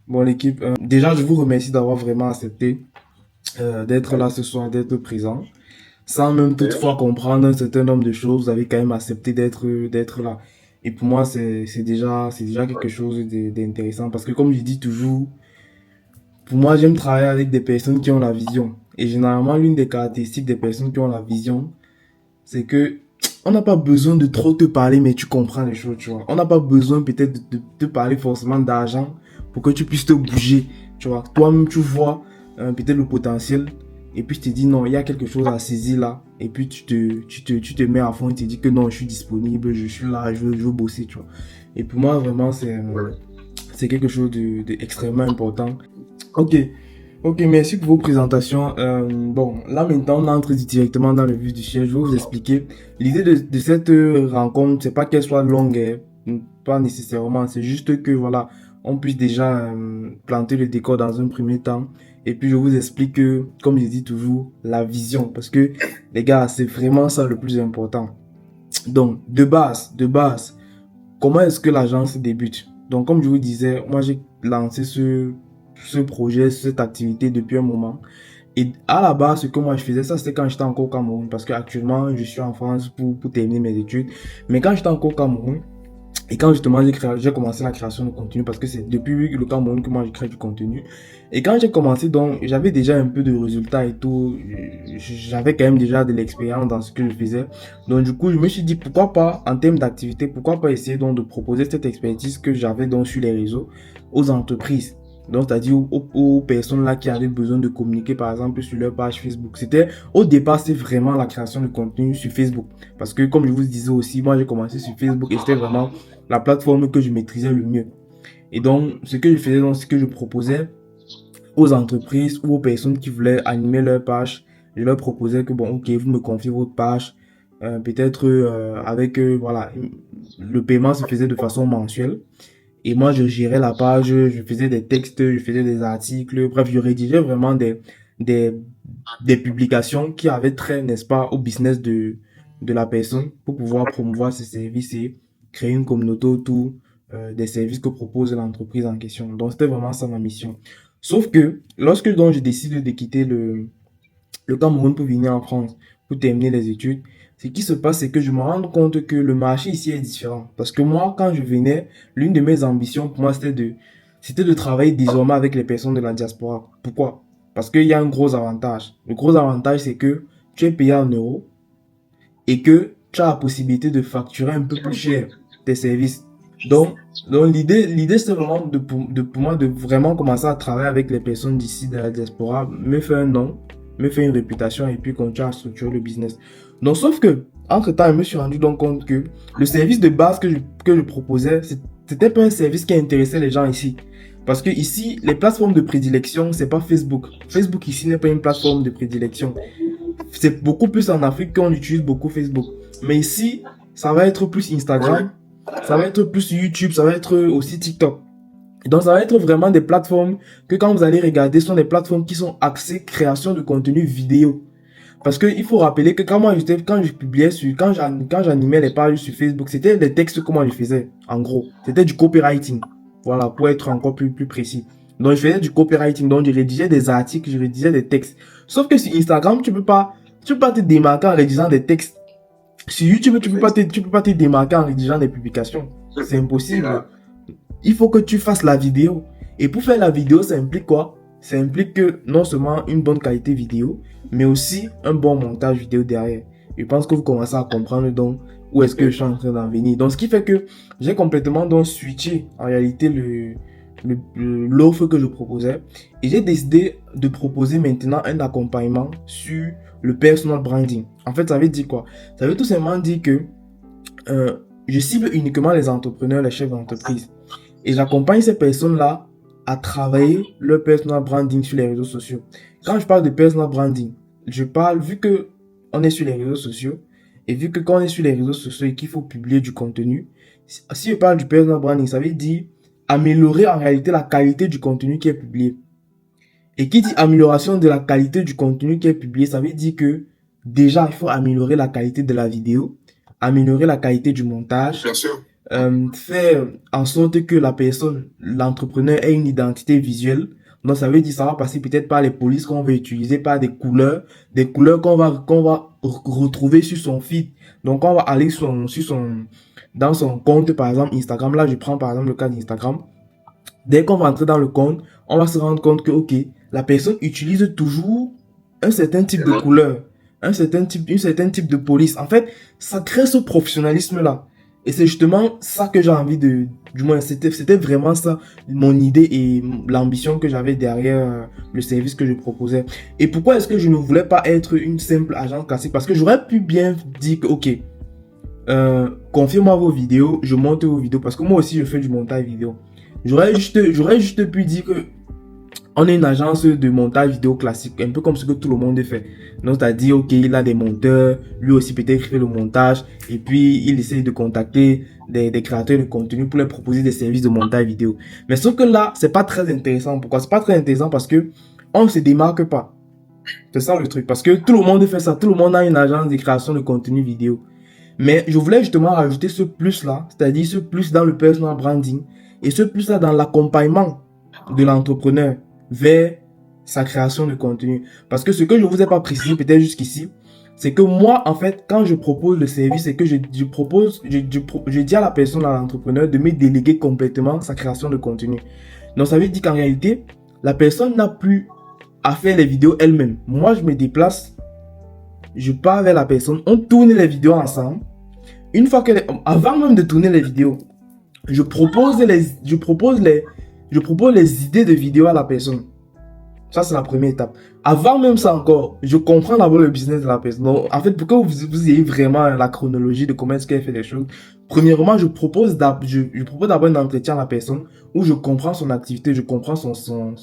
Bon, l'équipe, déjà, je vous remercie d'avoir vraiment accepté d'être là ce soir, d'être présent. Sans même toutefois comprendre un certain nombre de choses, vous avez quand même accepté d'être là. Et pour moi, c'est déjà quelque chose d'intéressant parce que comme je dis toujours, pour moi, j'aime travailler avec des personnes qui ont la vision. Et généralement, l'une des caractéristiques des personnes qui ont la vision, c'est que on n'a pas besoin de trop te parler, mais tu comprends les choses, tu vois. On n'a pas besoin peut-être de te parler forcément d'argent pour que tu puisses te bouger, tu vois. Toi-même, tu vois peut-être le potentiel et puis tu te dis non, il y a quelque chose à saisir là. Et puis tu te mets à fond et tu te dis que non, je suis disponible, je suis là, je veux bosser, tu vois. Et pour moi, vraiment, c'est quelque chose de extrêmement important. Ok, ok, merci pour vos présentations. Bon, là maintenant, on entre directement dans le vif du sujet. Je vais vous expliquer. L'idée de cette rencontre, c'est pas qu'elle soit longue, pas nécessairement. C'est juste que voilà, on puisse déjà planter le décor dans un premier temps. Et puis je vous explique que, comme je dis toujours, la vision, parce que les gars, c'est vraiment ça le plus important. Donc, de base, comment est-ce que l'agence débute? Donc, comme je vous disais, moi j'ai lancé ce projet, cette activité depuis un moment. Et à la base, ce que moi je faisais, ça c'était quand j'étais encore au Cameroun, parce qu'actuellement je suis en France pour terminer mes études. Mais quand j'étais encore au Cameroun, et quand justement j'ai commencé la création de contenu, parce que c'est depuis le Cameroun que moi je crée du contenu. Et quand j'ai commencé, donc j'avais déjà un peu de résultats et tout. J'avais quand même déjà de l'expérience dans ce que je faisais. Donc du coup, je me suis dit pourquoi pas, en termes d'activité, pourquoi pas essayer donc de proposer cette expertise que j'avais donc sur les réseaux aux entreprises. Donc, c'est-à-dire aux personnes là qui avaient besoin de communiquer, par exemple, sur leur page Facebook. Au départ, c'est vraiment la création de contenu sur Facebook. Parce que, comme je vous disais aussi, moi, j'ai commencé sur Facebook et c'était vraiment la plateforme que je maîtrisais le mieux. Et donc, ce que je faisais, donc, ce que je proposais aux entreprises ou aux personnes qui voulaient animer leur page, je leur proposais que, bon, ok, vous me confiez votre page, peut-être avec, voilà, le paiement se faisait de façon mensuelle. Et moi, je gérais la page, je faisais des textes, je faisais des articles, bref, je rédigeais vraiment des, des publications qui avaient trait, n'est-ce pas, au business de la personne pour pouvoir promouvoir ses services et créer une communauté autour des services que propose l'entreprise en question. Donc, c'était vraiment ça ma mission. Sauf que, lorsque donc je décide de quitter le Cameroun pour venir en France, pour terminer les études, ce qui se passe, c'est que je me rends compte que le marché ici est différent. Parce que moi, quand je venais, l'une de mes ambitions pour moi, c'était de travailler désormais avec les personnes de la diaspora. Pourquoi? Parce qu'il y a un gros avantage. Le gros avantage, c'est que tu es payé en euros et que tu as la possibilité de facturer un peu plus cher tes services. Donc, donc l'idée, c'est vraiment pour moi de vraiment commencer à travailler avec les personnes d'ici de la diaspora, me faire un nom, me faire une réputation et puis continuer à structurer le business. Donc, sauf que, entre temps, je me suis rendu donc compte que le service de base que je proposais, c'était pas un service qui intéressait les gens ici. Parce que ici, les plateformes de prédilection, c'est pas Facebook. Facebook ici n'est pas une plateforme de prédilection. C'est beaucoup plus en Afrique qu'on utilise beaucoup Facebook. Mais ici, ça va être plus Instagram, ça va être plus YouTube, ça va être aussi TikTok. Donc, ça va être vraiment des plateformes que quand vous allez regarder, ce sont des plateformes qui sont axées création de contenu vidéo. Parce que il faut rappeler que quand je publiais quand j'animais les pages sur Facebook, c'était des textes que moi je faisais, en gros. C'était du copywriting. Voilà, pour être encore plus précis. Donc, je faisais du copywriting, donc je rédigeais des articles, je rédigeais des textes. Sauf que sur Instagram, tu peux pas te démarquer en rédigeant des textes. Sur YouTube, tu peux pas te démarquer en rédigeant des publications. C'est impossible. Il faut que tu fasses la vidéo. Et pour faire la vidéo, ça implique quoi? Ça implique que non seulement une bonne qualité vidéo, mais aussi un bon montage vidéo derrière. Je pense que vous commencez à comprendre donc où est-ce que je suis en train d'en venir. Donc, ce qui fait que j'ai complètement donc switché en réalité l'offre que je proposais. Et j'ai décidé de proposer maintenant un accompagnement sur le personal branding. En fait, ça veut dire quoi? Ça veut tout simplement dire que je cible uniquement les entrepreneurs, les chefs d'entreprise. Et j'accompagne ces personnes-là à travailler leur personal branding sur les réseaux sociaux. Quand je parle de personal branding, je parle, vu que on est sur les réseaux sociaux, et vu que quand on est sur les réseaux sociaux et qu'il faut publier du contenu, si je parle du personal branding, ça veut dire améliorer en réalité la qualité du contenu qui est publié. Et qui dit amélioration de la qualité du contenu qui est publié, ça veut dire que déjà, il faut améliorer la qualité de la vidéo, améliorer la qualité du montage, faire en sorte que la personne, l'entrepreneur ait une identité visuelle. Donc ça veut dire ça va passer peut-être par les polices qu'on va utiliser, par des couleurs qu'on va retrouver sur son feed. Donc on va aller dans son compte par exemple Instagram. Là je prends par exemple le cas d'Instagram. Dès qu'on va entrer dans le compte, on va se rendre compte que ok, la personne utilise toujours un certain type de couleur, un certain type de police. En fait, ça crée ce professionnalisme-là. Et c'est justement ça que j'ai envie du moins, c'était vraiment ça, mon idée et l'ambition que j'avais derrière le service que je proposais. Et pourquoi est-ce que je ne voulais pas être une simple agence classique? Parce que j'aurais pu bien dire que, ok, confiez-moi vos vidéos, je monte vos vidéos, parce que moi aussi je fais du montage vidéo. J'aurais juste pu dire que on est une agence de montage vidéo classique, un peu comme ce que tout le monde fait. Donc, c'est-à-dire, ok, il a des monteurs, lui aussi peut-être il fait le montage, et puis il essaie de contacter des créateurs de contenu pour leur proposer des services de montage vidéo. Mais sauf que là, c'est pas très intéressant. Pourquoi? C'est pas très intéressant parce que on ne se démarque pas. C'est ça le truc. Parce que tout le monde fait ça. Tout le monde a une agence de création de contenu vidéo. Mais je voulais justement rajouter ce plus-là, c'est-à-dire ce plus dans le personal branding et ce plus-là dans l'accompagnement de l'entrepreneur vers sa création de contenu. Parce que ce que je ne vous ai pas précisé peut-être jusqu'ici, c'est que moi, en fait, quand je propose le service, c'est que je dis à la personne, à l'entrepreneur, de me déléguer complètement sa création de contenu. Donc, ça veut dire qu'en réalité, la personne n'a plus à faire les vidéos elle-même. Moi, je me déplace, je pars vers la personne, on tourne les vidéos ensemble. Une fois que, avant même de tourner les vidéos, je propose les idées de vidéos à la personne. Ça, c'est la première étape. Avant même ça encore, je comprends d'abord le business de la personne. Donc, en fait, pour que vous ayez vraiment la chronologie de comment est-ce qu'elle fait les choses, premièrement, je propose d'abord un entretien à la personne où je comprends son activité, je comprends son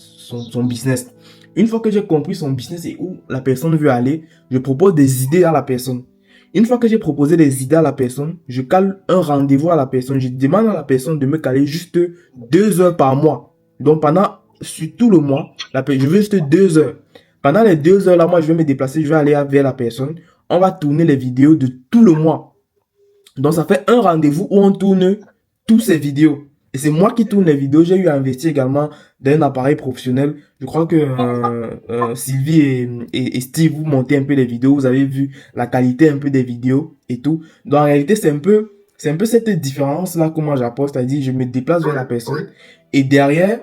business. Une fois que j'ai compris son business et où la personne veut aller, je propose des idées à la personne. Une fois que j'ai proposé des idées à la personne, je cale un rendez-vous à la personne. Je demande à la personne de me caler juste 2 heures par mois. Donc, sur tout le mois, je veux juste 2 heures. Pendant les 2 heures là, moi, je vais me déplacer, je vais aller vers la personne. On va tourner les vidéos de tout le mois. Donc, ça fait un rendez-vous où on tourne toutes ces vidéos. Et c'est moi qui tourne les vidéos. J'ai eu à investir également dans un appareil professionnel. Je crois que Sylvie et Steve, vous montez un peu les vidéos. Vous avez vu la qualité un peu des vidéos et tout. Donc, en réalité, c'est un peu cette différence-là que moi j'apporte. C'est-à-dire, je me déplace vers la personne. Et derrière,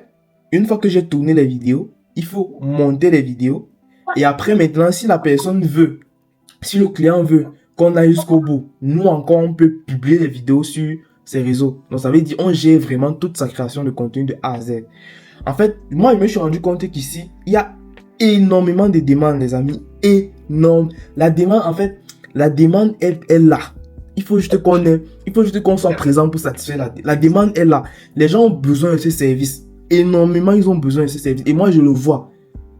une fois que j'ai tourné les vidéos, il faut monter les vidéos. Et après, maintenant, si la personne veut, si le client veut qu'on aille jusqu'au bout, nous encore, on peut publier les vidéos sur ces réseaux. Donc, ça veut dire on gère vraiment toute sa création de contenu de A à Z. En fait, moi, je me suis rendu compte qu'ici, il y a énormément de demandes, les amis. Énorme. La demande, en fait, la demande est là. Il faut juste qu'on soit présent pour satisfaire la demande est là. Les gens ont besoin de ces services. Énormément, ils ont besoin de ces services. Et moi, je le vois.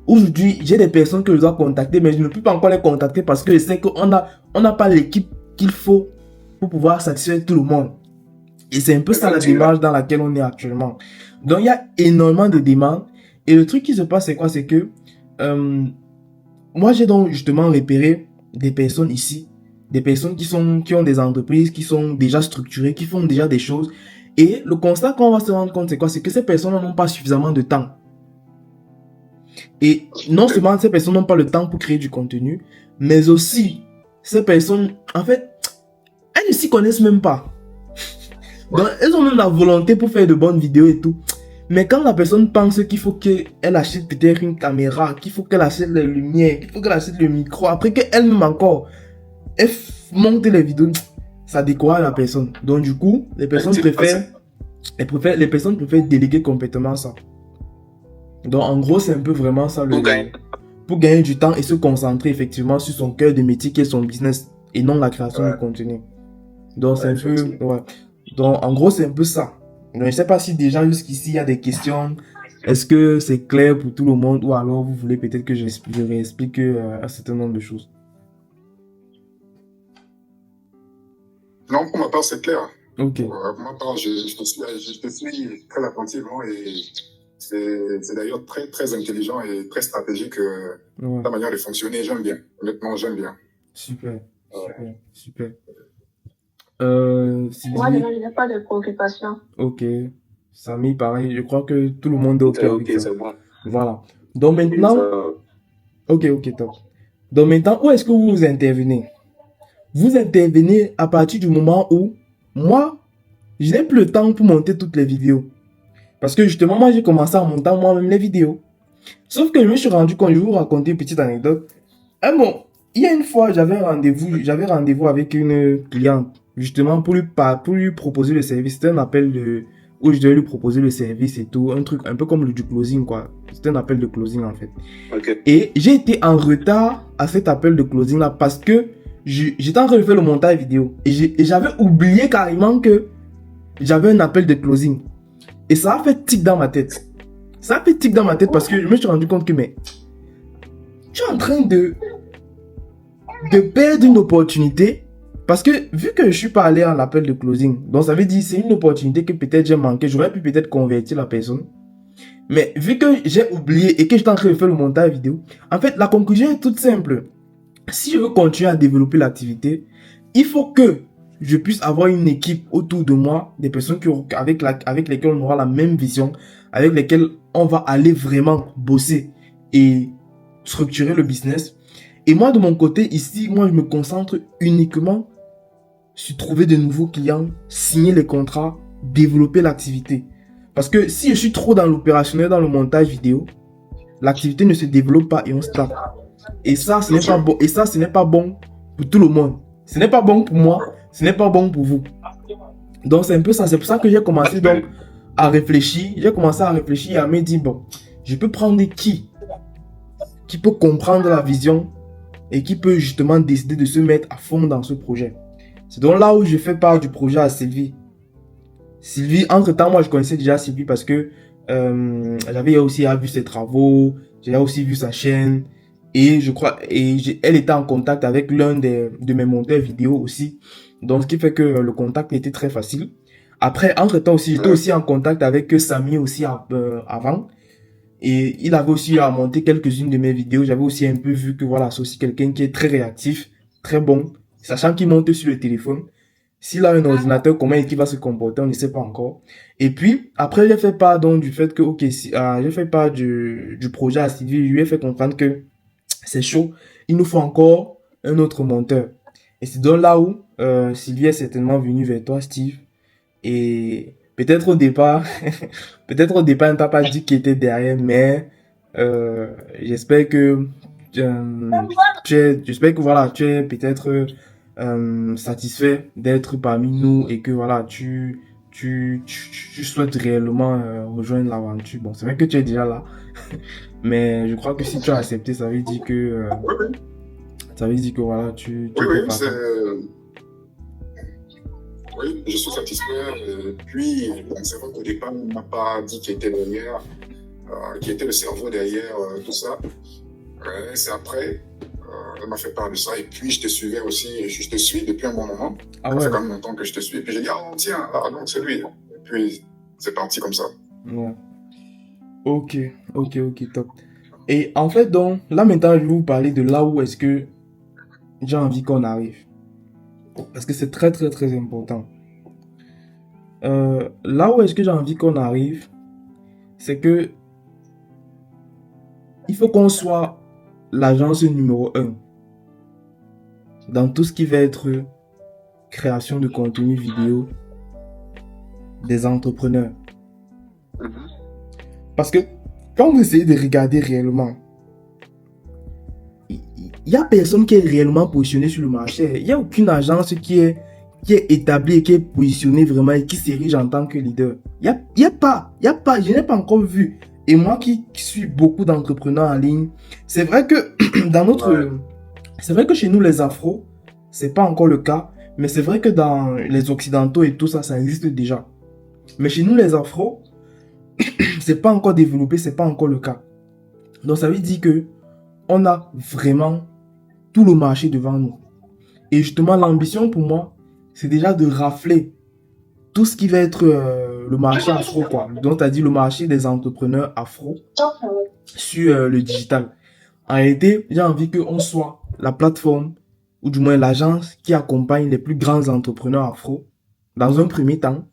Aujourd'hui, j'ai des personnes que je dois contacter, mais je ne peux pas encore les contacter parce que je sais qu'on n'a pas l'équipe qu'il faut pour pouvoir satisfaire tout le monde. Et c'est un peu ça la démarche dans laquelle on est actuellement. Donc, il y a énormément de demandes. Et le truc qui se passe, c'est quoi? C'est que moi, j'ai donc justement repéré des personnes ici, des personnes qui ont des entreprises, qui sont déjà structurées, qui font déjà des choses. Et le constat qu'on va se rendre compte, c'est quoi? C'est que ces personnes n'ont pas suffisamment de temps. Et non seulement ces personnes n'ont pas le temps pour créer du contenu, mais aussi ces personnes, en fait, elles ne s'y connaissent même pas. Donc, elles ont même la volonté pour faire de bonnes vidéos et tout. Mais quand la personne pense qu'il faut qu'elle achète peut-être une caméra, qu'il faut qu'elle achète les lumières, qu'il faut qu'elle achète le micro, après qu'elle-même encore, elle monte les vidéos, ça décourage la personne. Donc du coup, les personnes préfèrent déléguer complètement ça. Donc en gros, c'est un peu vraiment ça pour gagner du temps et se concentrer effectivement sur son cœur de métier qui est son business et non la création de contenu. Donc c'est un peu, ouais. Donc en gros, c'est un peu ça. Donc, je ne sais pas si déjà jusqu'ici il y a des questions. Est-ce que c'est clair pour tout le monde ou alors vous voulez peut-être que je réexplique un certain nombre de choses? Non, pour ma part, c'est clair. Ok. Pour ma part, je te suis très attentivement et c'est d'ailleurs très, très intelligent et très stratégique ta manière de fonctionner. J'aime bien. Honnêtement, j'aime bien. Super. Super. Moi, je n'ai pas de préoccupation. Ok. Samy, pareil. Je crois que tout le monde est ok avec Ok, ça. c'est bon. Voilà. Donc maintenant, ok, top. Donc maintenant, où est-ce que vous intervenez? Vous intervenez à partir du moment où moi, je n'ai plus le temps pour monter toutes les vidéos. Parce que justement, moi, j'ai commencé à monter moi-même les vidéos. Sauf que je me suis rendu compte, je vais vous raconter une petite anecdote. Bon, il y a une fois, j'avais rendez-vous avec une cliente, justement, pour lui proposer le service. C'était un appel où je devais lui proposer le service et tout, un truc un peu comme du closing, quoi. C'était un appel de closing, en fait. Okay. Et j'ai été en retard à cet appel de closing là parce que j'étais en train de faire le montage vidéo et j'avais oublié carrément que j'avais un appel de closing. Et ça a fait tic dans ma tête. Ça a fait tic dans ma tête parce que je me suis rendu compte que, mais, tu es en train de perdre une opportunité. Parce que, vu que je suis pas allé à l'appel de closing, donc ça veut dire c'est une opportunité que peut-être j'ai manqué. J'aurais pu peut-être convertir la personne. Mais vu que j'ai oublié et que j'étais en train de faire le montage vidéo, en fait, la conclusion est toute simple. Si je veux continuer à développer l'activité, il faut que je puisse avoir une équipe autour de moi, des personnes avec lesquelles on aura la même vision, avec lesquelles on va aller vraiment bosser et structurer le business. Et moi, de mon côté, ici, moi, je me concentre uniquement sur trouver de nouveaux clients, signer les contrats, développer l'activité. Parce que si je suis trop dans l'opérationnel, dans le montage vidéo, l'activité ne se développe pas et on stagne. Et ça, ce n'est pas bon. Et ça, ce n'est pas bon pour tout le monde. Ce n'est pas bon pour moi, ce n'est pas bon pour vous. Donc, c'est un peu ça. C'est pour ça que j'ai commencé donc à réfléchir. J'ai commencé à réfléchir et à me dire, bon, je peux prendre qui peut comprendre la vision et qui peut justement décider de se mettre à fond dans ce projet. C'est donc là où je fais part du projet à Sylvie. Sylvie, entre-temps, moi, je connaissais déjà Sylvie parce que j'avais aussi vu ses travaux, j'ai aussi vu sa chaîne. Et je crois, elle était en contact avec l'un de mes monteurs vidéo aussi. Donc, ce qui fait que le contact était très facile. Après, entre-temps aussi, j'étais aussi en contact avec Samy aussi avant. Et il avait aussi à monter quelques-unes de mes vidéos. J'avais aussi un peu vu que voilà, c'est aussi quelqu'un qui est très réactif, très bon. Sachant qu'il monte sur le téléphone. S'il a un ordinateur, comment est-ce qu'il va se comporter, on ne sait pas encore. Et puis, après, j'ai fait part donc du fait que, ok, j'ai fait part du projet à Sylvie. Je lui ai fait comprendre que c'est chaud. Il nous faut encore un autre monteur. Et c'est donc là où Sylvie est certainement venue vers toi, Steve. Et peut-être au départ, on ne t'a pas dit qui était derrière, mais j'espère que j'espère que voilà, tu es peut-être satisfait d'être parmi nous et que voilà, tu souhaites réellement rejoindre l'aventure. Bon, c'est vrai que tu es déjà là, mais je crois que si tu as accepté, ça veut dire que voilà, tu oui, je suis satisfait. Puis, c'est vrai qu'au départ, on m'a pas dit qui était derrière, qui était le cerveau derrière tout ça. C'est après, elle m'a fait part de ça. Et puis, je te suivais aussi. Je te suis depuis un bon moment. Ça fait quand même longtemps que je te suis. Et puis, j'ai dit, ah, tiens, donc c'est lui. Et puis, c'est parti comme ça. Ouais. Ok, top. Et en fait, donc, là maintenant, je vais vous parler de là où est-ce que j'ai envie qu'on arrive. Parce que c'est très, très, très important. Là où est-ce que j'ai envie qu'on arrive, c'est que il faut qu'on soit l'agence numéro 1 dans tout ce qui va être création de contenu vidéo des entrepreneurs. Parce que quand vous essayez de regarder réellement, il n'y a personne qui est réellement positionné sur le marché. Il n'y a aucune agence qui est établie et qui est positionnée vraiment et qui s'érige en tant que leader. Il y a pas, je n'ai pas encore vu. Et moi qui suis beaucoup d'entrepreneurs en ligne, c'est vrai que c'est vrai que chez nous les Afros, c'est pas encore le cas, mais c'est vrai que dans les Occidentaux et tout ça, ça existe déjà. Mais chez nous les Afros, c'est pas encore développé, c'est pas encore le cas. Donc ça veut dire que on a vraiment tout le marché devant nous. Et justement, l'ambition pour moi, c'est déjà de rafler tout ce qui va être le marché afro, quoi. Donc, tu as dit le marché des entrepreneurs afro sur le digital. En réalité, j'ai envie qu'on soit la plateforme ou du moins l'agence qui accompagne les plus grands entrepreneurs afro, dans un premier temps,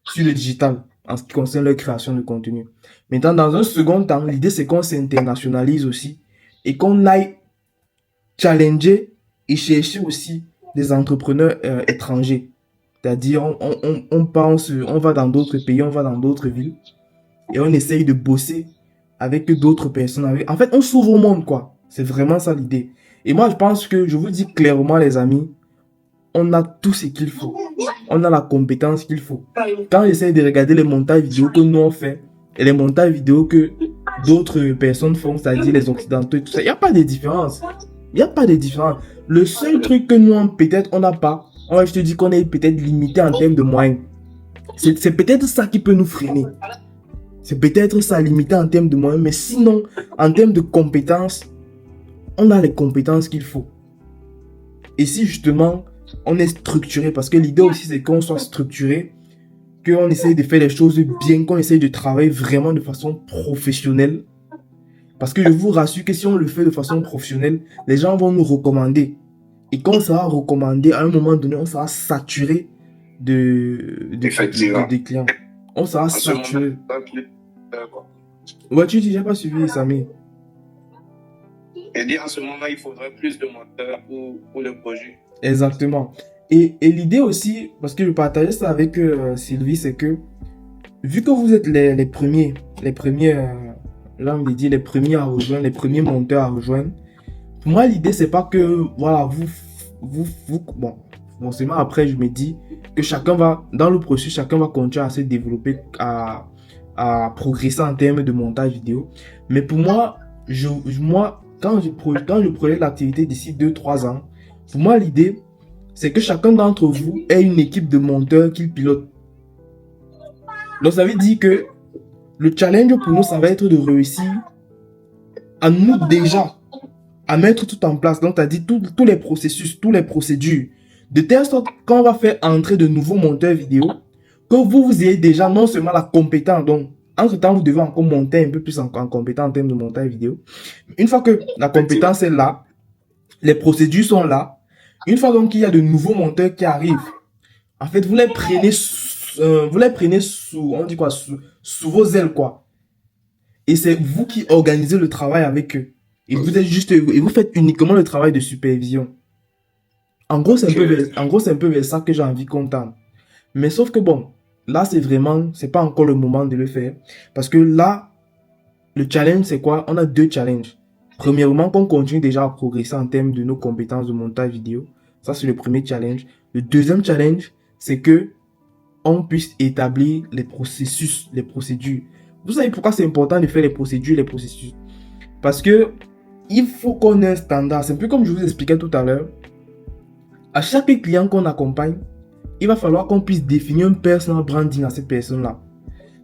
sur le digital, en ce qui concerne leur création de contenu. Maintenant, dans un second temps, l'idée c'est qu'on s'internationalise aussi et qu'on aille challenger et chercher aussi des entrepreneurs étrangers. C'est-à-dire, on va dans d'autres pays, on va dans d'autres villes et on essaye de bosser avec d'autres personnes. En fait, on s'ouvre au monde, quoi. C'est vraiment ça l'idée. Et moi, je pense que, je vous dis clairement, les amis, on a tout ce qu'il faut. On a la compétence qu'il faut. Quand j'essaie de regarder les montages vidéo que nous on fait et les montages vidéo que d'autres personnes font, c'est-à-dire les occidentaux et tout ça, il n'y a pas de différence. Il n'y a pas de différence. Le seul truc que nous, peut-être, on n'a pas, je te dis qu'on est peut-être limité en termes de moyens. C'est peut-être ça qui peut nous freiner. C'est peut-être ça limité en termes de moyens, mais sinon, en termes de compétences, on a les compétences qu'il faut. Et si justement, on est structuré, parce que l'idée aussi, c'est qu'on soit structuré, qu'on essaye de faire les choses bien, qu'on essaye de travailler vraiment de façon professionnelle. Parce que je vous rassure que si on le fait de façon professionnelle, les gens vont nous recommander. Et quand on sera recommandé, à un moment donné, on sera saturé de clients. On sera saturé. Ouais, tu dis, j'ai pas suivi, Samy. Et dire, à ce moment-là, il faudrait plus de monteurs pour le projet. Exactement. Et l'idée aussi, parce que je partageais ça avec Sylvie, c'est que, vu que vous êtes les premiers, là on me dit les premiers à rejoindre, les premiers monteurs à rejoindre, pour moi l'idée c'est pas que, voilà, bon, forcément après je me dis que chacun va, dans le processus, chacun va continuer à se développer, à progresser en termes de montage vidéo. Mais pour moi, quand je projette l'activité d'ici 2-3 ans, pour moi l'idée, c'est que chacun d'entre vous ait une équipe de monteurs qu'il pilote. Donc ça veut dire que le challenge pour nous, ça va être de réussir à nous déjà, à mettre tout en place. Donc, tu as dit tous les processus, toutes les procédures. De telle sorte qu'on va faire entrer de nouveaux monteurs vidéo, que vous ayez déjà non seulement la compétence, donc entre-temps, vous devez encore monter un peu plus en compétence en termes de montage vidéo. Une fois que la compétence est là, les procédures sont là, une fois donc qu'il y a de nouveaux monteurs qui arrivent, en fait, vous les prenez sous, on dit quoi, sous vos ailes, quoi. Et c'est vous qui organisez le travail avec eux. Et vous faites uniquement le travail de supervision. En gros, c'est un peu vers ça que j'ai envie qu'on tente. Mais sauf que bon, là, c'est pas encore le moment de le faire. Parce que là, le challenge, c'est quoi? On a 2 challenges. Premièrement, qu'on continue déjà à progresser en termes de nos compétences de montage vidéo. Ça, c'est le premier challenge. Le deuxième challenge, c'est que on puisse établir les processus, les procédures. Vous savez pourquoi c'est important de faire les procédures, les processus? Parce que il faut qu'on ait un standard. C'est un peu comme je vous expliquais tout à l'heure. À chaque client qu'on accompagne, il va falloir qu'on puisse définir un personal branding à cette personne-là.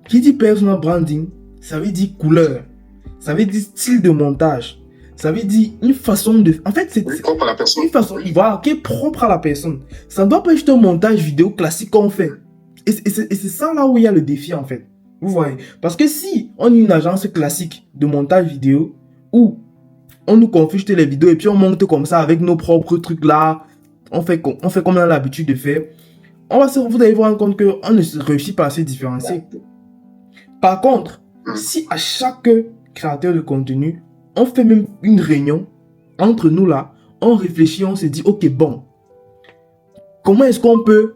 Qui dit personal branding, ça veut dire couleur, ça veut dire style de montage, ça veut dire une façon de... En fait, c'est propre à la personne. Une façon qui est propre à la personne. Ça ne doit pas être un montage vidéo classique qu'on fait. Et c'est ça là où il y a le défi en fait. Vous voyez? Parce que si on est une agence classique de montage vidéo où on nous confie juste les vidéos et puis on monte comme ça avec nos propres trucs là, on fait comme on a l'habitude de faire, vous allez vous rendre compte qu'on ne réussit pas à se différencier. Par contre, si à chaque créateur de contenu, on fait même une réunion entre nous là, on réfléchit, on se dit ok bon, comment est-ce qu'on peut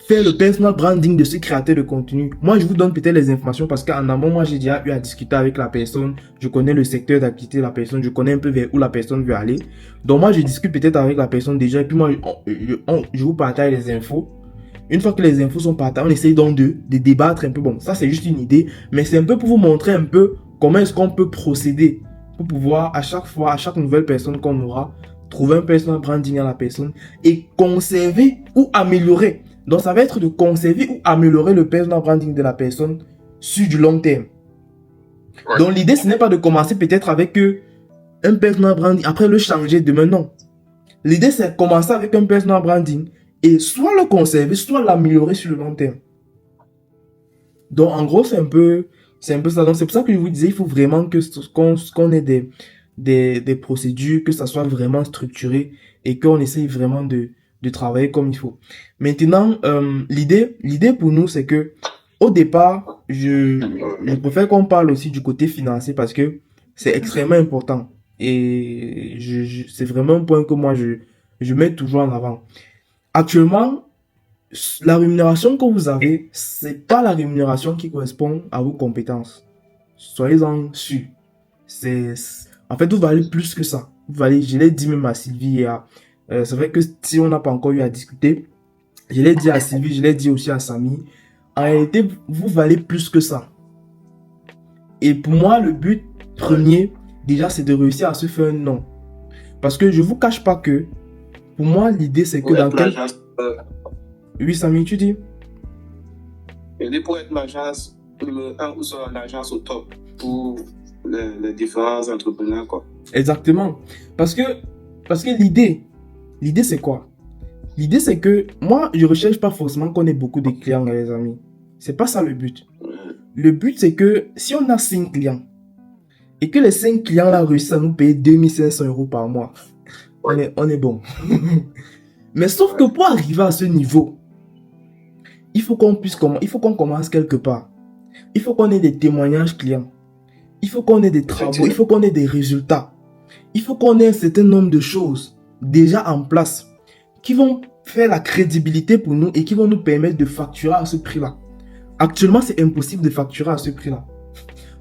faire le personal branding de ce créateur de contenu? Moi, je vous donne peut-être les informations parce qu'en amont, moi, j'ai déjà eu à discuter avec la personne. Je connais le secteur d'activité de la personne. Je connais un peu vers où la personne veut aller. Donc, moi, je discute peut-être avec la personne déjà. Et puis, moi, je vous partage les infos. Une fois que les infos sont partagées, on essaye donc de débattre un peu. Bon, ça, c'est juste une idée. Mais c'est un peu pour vous montrer un peu comment est-ce qu'on peut procéder pour pouvoir, à chaque fois, à chaque nouvelle personne qu'on aura, trouver un personal branding à la personne et conserver ou améliorer. Donc, ça va être de conserver ou améliorer le personal branding de la personne sur du long terme. Ouais. Donc, l'idée, ce n'est pas de commencer peut-être avec un personal branding, après le changer demain, non. L'idée, c'est de commencer avec un personal branding et soit le conserver, soit l'améliorer sur le long terme. Donc, en gros, c'est un peu ça. Donc, c'est pour ça que je vous disais, il faut vraiment qu'on ait des procédures, que ça soit vraiment structuré et qu'on essaye vraiment de travailler comme il faut. Maintenant, l'idée pour nous, c'est que au départ, je préfère qu'on parle aussi du côté financier parce que c'est extrêmement important. Et c'est vraiment un point que moi, je mets toujours en avant. Actuellement, la rémunération que vous avez, c'est pas la rémunération qui correspond à vos compétences. Soyez-en sûrs. En fait, vous valez plus que ça. Vous valez, je l'ai dit même à Sylvie et c'est vrai que si on n'a pas encore eu à discuter, je l'ai dit à Sylvie, je l'ai dit aussi à Samy. En réalité, vous valez plus que ça. Et pour moi, le but premier, déjà, c'est de réussir à se faire un nom. Parce que je vous cache pas que, pour moi, l'idée, c'est que dans quel... Oui, Samy, tu dis? Et pour être l'agence numéro 1 ou soit l'agence au top pour les différents entrepreneurs, quoi. Exactement. Parce que l'idée, c'est quoi? L'idée, c'est que moi, je recherche pas forcément qu'on ait beaucoup de clients, les amis. C'est pas ça le but. Le but, c'est que si on a 5 clients et que les 5 clients là réussissent à nous payer 2500 € par mois, on est bon. Mais sauf que pour arriver à ce niveau, il faut qu'on commence quelque part. Il faut qu'on ait des témoignages clients. Il faut qu'on ait des travaux. Il faut qu'on ait des résultats. Il faut qu'on ait un certain nombre de choses déjà en place qui vont faire la crédibilité pour nous et qui vont nous permettre de facturer à ce prix-là. Actuellement, c'est impossible de facturer à ce prix-là.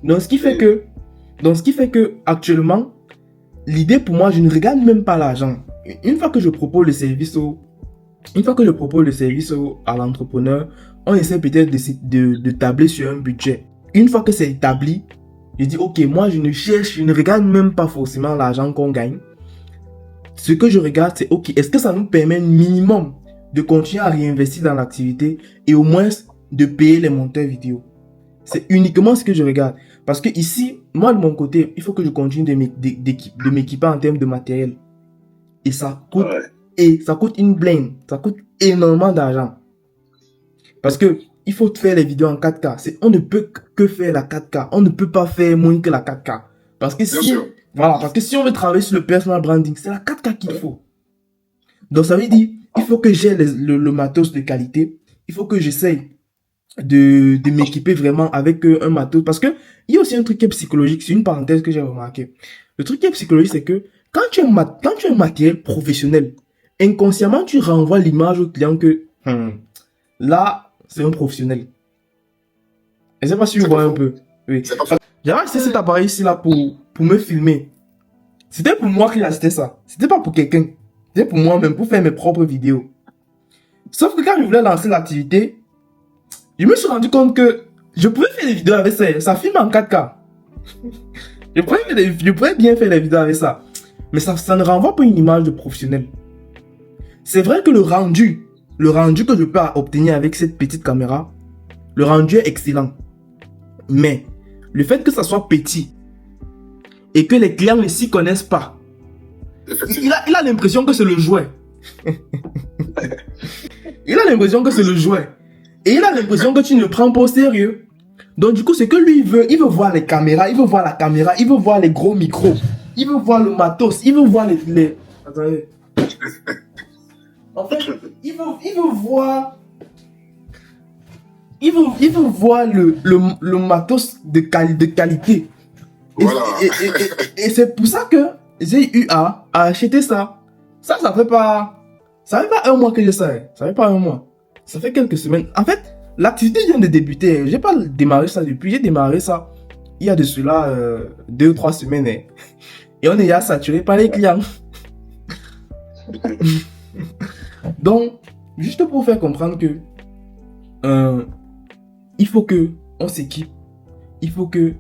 Donc, ce qui fait que actuellement, l'idée pour moi, je ne regarde même pas l'argent. Une fois que je propose le service à l'entrepreneur, on essaie peut-être de tabler sur un budget. Une fois que c'est établi, je dis, ok, moi je ne regarde même pas forcément l'argent qu'on gagne. Ce que je regarde, c'est, ok, est-ce que ça nous permet minimum de continuer à réinvestir dans l'activité et au moins de payer les monteurs vidéo. C'est uniquement ce que je regarde. Parce que ici, moi de mon côté, il faut que je continue de m'équiper en termes de matériel. Et ça coûte une blinde. Ça coûte énormément d'argent. Parce que il faut faire les vidéos en 4K. On ne peut que faire la 4K. On ne peut pas faire moins que la 4K. Parce que si on veut travailler sur le personal branding, c'est la 4K qu'il faut. Donc ça veut dire, il faut que j'ai le matos de qualité. Il faut que j'essaye de m'équiper vraiment avec un matos. Parce que il y a aussi un truc qui est psychologique. C'est une parenthèse que j'ai remarqué. Le truc qui est psychologique, c'est que quand tu as un matériel professionnel, inconsciemment, tu renvoies l'image au client que là, c'est un professionnel. Je ne sais pas si vous voyez un peu. Oui. J'avais acheté cet appareil ici là pour me filmer. C'était pour moi qui acheté ça. C'était pas pour quelqu'un. C'était pour moi-même, pour faire mes propres vidéos. Sauf que quand je voulais lancer l'activité, je me suis rendu compte que je pouvais faire des vidéos avec ça. Ça filme en 4K. Je pouvais bien faire des vidéos avec ça. Mais ça ne renvoie pas une image de professionnel. C'est vrai que le rendu que je peux obtenir avec cette petite caméra, le rendu est excellent. Mais le fait que ça soit petit et que les clients ne s'y connaissent pas, il a l'impression que c'est le jouet. Il a l'impression que c'est le jouet. Et il a l'impression que tu ne le prends pas au sérieux. Donc du coup, c'est que lui, il veut voir les caméras, il veut voir la caméra, il veut voir les gros micros, il veut voir le matos, il veut voir les... Attendez. En fait, il veut voir... Il veut voir le matos de qualité. Voilà. Et c'est pour ça que j'ai eu à acheter ça. Ça fait pas 1 mois que je sais. Ça fait pas 1 mois. Ça fait quelques semaines. En fait, l'activité vient de débuter. J'ai pas démarré ça depuis. J'ai démarré ça il y a de cela 2 ou 3 semaines. Et on est déjà saturé par les clients. Donc, juste pour faire comprendre que il faut que on s'équipe. Il faut que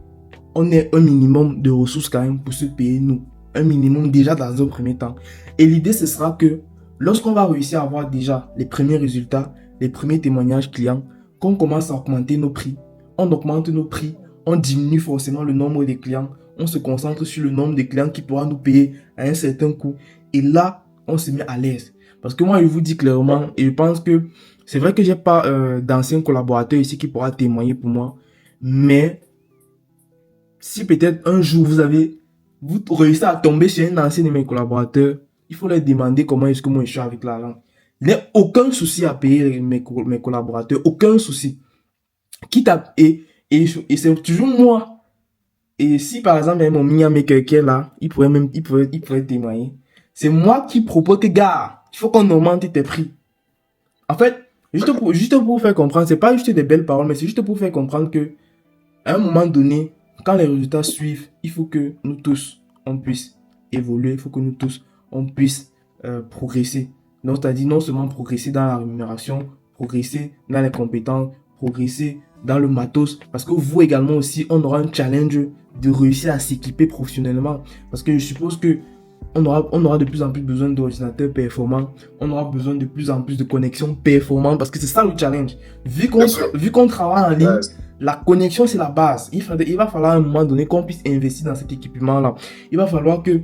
on ait un minimum de ressources quand même pour se payer nous. Un minimum déjà dans un premier temps. Et l'idée, ce sera que lorsqu'on va réussir à avoir déjà les premiers résultats, les premiers témoignages clients, qu'on commence à augmenter nos prix. On augmente nos prix, on diminue forcément le nombre de clients. On se concentre sur le nombre de clients qui pourra nous payer à un certain coût. Et là, on se met à l'aise. Parce que moi, je vous dis clairement, et je pense que c'est vrai que j'ai pas d'anciens collaborateurs ici qui pourra témoigner pour moi. Mais si peut-être un jour vous avez vous réussissez à tomber chez un ancien de mes collaborateurs, il faut leur demander comment est-ce que moi je suis avec l'argent. Il n'y a aucun souci à payer mes collaborateurs, aucun souci. Quitte à, et c'est toujours moi. Et si par exemple, il y a mon mien quelqu'un là, il pourrait témoigner. C'est moi qui propose que, gars, il faut qu'on augmente tes prix. En fait, juste pour vous faire comprendre, c'est pas juste des belles paroles, mais c'est juste pour vous faire comprendre que, à un moment donné, quand les résultats suivent, il faut que nous tous, on puisse évoluer, il faut que nous tous, on puisse progresser. Donc, c'est-à-dire non seulement progresser dans la rémunération, progresser dans les compétences, progresser dans le matos, parce que vous également aussi, on aura un challenge de réussir à s'équiper professionnellement. Parce que je suppose que on aura de plus en plus besoin d'ordinateurs performants, on aura besoin de plus en plus de connexions performantes, parce que c'est ça le challenge. Vu qu'on travaille en ligne, la connexion c'est la base. Il va falloir à un moment donné qu'on puisse investir dans cet équipement-là. Il va falloir que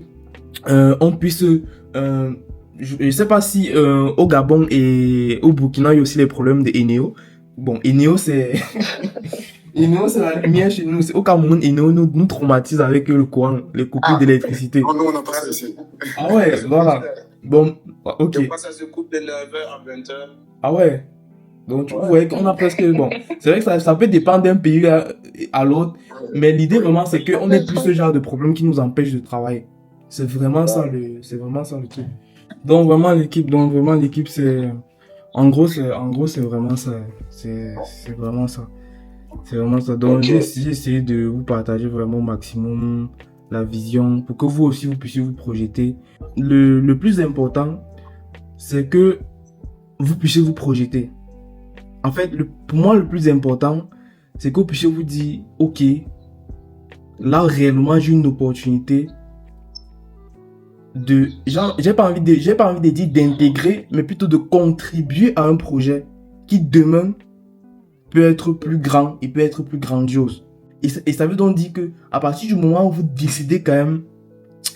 on puisse... je ne sais pas si au Gabon et au Burkina, il y a aussi les problèmes de Eneo. Bon, Eneo, c'est... Eneo, c'est la lumière chez nous. Au Cameroun, Eneo nous traumatise avec le courant, les coupures d'électricité. Non, nous, on n'a pas ça ici. Ah ouais, voilà. Bon, ok. Des fois, ça se coupe de 9h à 20h. Ah ouais. Donc, vous voyez qu'on a presque... Bon, c'est vrai que ça peut dépendre d'un pays à l'autre, mais l'idée vraiment, c'est qu'on n'ait plus ce genre de problème qui nous empêche de travailler. C'est vraiment ça le truc. Donc, vraiment, l'équipe, c'est... En gros, c'est vraiment ça. C'est vraiment ça. C'est vraiment ça. Donc, j'ai essayé de vous partager vraiment au maximum la vision pour que vous aussi, vous puissiez vous projeter. Le plus important, c'est que vous puissiez vous projeter. En fait, pour moi, le plus important, c'est que vous puissiez vous dire, ok, là, réellement, j'ai une opportunité de, genre, j'ai pas envie de dire d'intégrer, mais plutôt de contribuer à un projet qui demain peut être plus grand et peut être plus grandiose. Et ça veut donc dire que à partir du moment où vous décidez quand même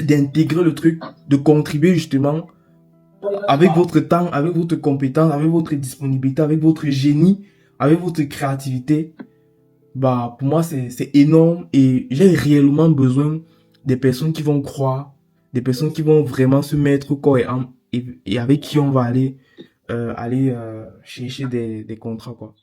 d'intégrer le truc, de contribuer justement avec votre temps, avec votre compétence, avec votre disponibilité, avec votre génie, avec votre créativité, bah pour moi c'est énorme et j'ai réellement besoin des personnes qui vont croire, des personnes qui vont vraiment se mettre corps et âme et avec qui on va aller chercher des contrats quoi.